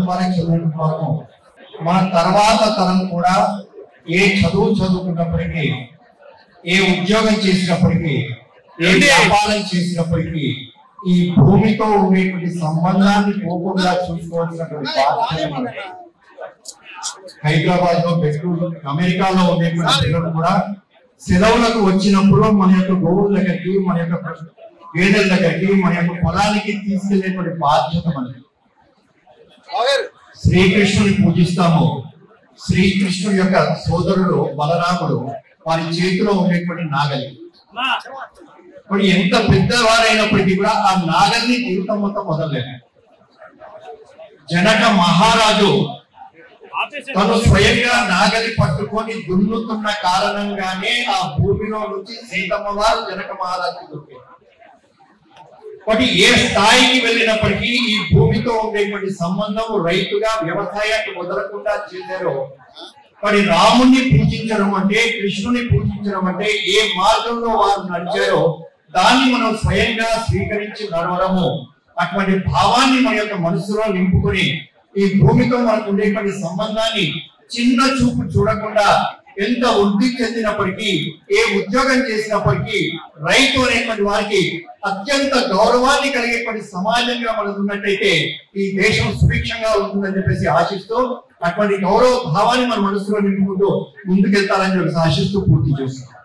కుటుంబానికి చెందిన వాళ్ళము మన తర్వాత తరం కూడా ఏ చదువు చదువుకున్నప్పటికీ, ఏ ఉద్యోగం చేసినప్పటికీ, ఏ వ్యాపారం చేసినప్పటికీ ఈ భూమితో ఉండేటువంటి సంబంధాన్ని పోకుండా చూసుకోవాల్సినటువంటి బాధ్యత. హైదరాబాద్ లో, బెంగళూరు, అమెరికాలో ఉండేటువంటి పిల్లలు కూడా సెలవులకు వచ్చినప్పుడు మన యొక్క గోవుల దగ్గరికి, మన యొక్క గేదెల దగ్గరికి, మన యొక్క పొలానికి తీసుకెళ్లేటువంటి బాధ్యత మనకి. శ్రీకృష్ణుని పూజిస్తాము. శ్రీకృష్ణుడి యొక్క సోదరుడు బలరాముడు వారి చేతిలో ఉండేటువంటి నాగలి. ఇప్పుడు ఎంత పెద్దవారైనప్పటికీ కూడా ఆ నాగల్ని జీవితం మొత్తం మొదలలేదు. జనక మహారాజు తను స్వయంగా నాగలి పట్టుకొని దున్నుతున్న కారణంగానే ఆ భూమిలో నుంచి సీతమ్మ వారు జనక మహారాజు దొరికారు. కాబట్టి ఏ స్థాయికి వెళ్ళినప్పటికీ ఈ భూమితో ఉండేటువంటి సంబంధం రైతుగా వ్యవసాయాన్ని వదలకుండా చేశారో, మరి రాముణ్ణి పూజించడం అంటే, కృష్ణుని పూజించడం అంటే ఏ మార్గంలో వారు నడిచారో దాన్ని మనం స్వయంగా స్వీకరించి నడవడము, అటువంటి భావాన్ని మన యొక్క మనసులో నింపుకొని ఈ భూమితో మనకు ఉండేటువంటి సంబంధాన్ని చిన్న చూపు చూడకుండా, ఎంత వృద్ధి చెందినప్పటికీ, ఏ ఉద్యోగం చేసినప్పటికీ రైతు అనేటువంటి వారికి అత్యంత గౌరవాన్ని కలిగేటువంటి సమాజంగా మనం ఉన్నట్టయితే ఈ దేశం సుభిక్షంగా ఉంటుందని చెప్పేసి ఆశిస్తూ, అటువంటి గౌరవ భావాన్ని మన మనసులో నింపుకుంటూ ముందుకెళ్తారని చెప్పేసి ఆశిస్తూ పూర్తి చేస్తున్నాం.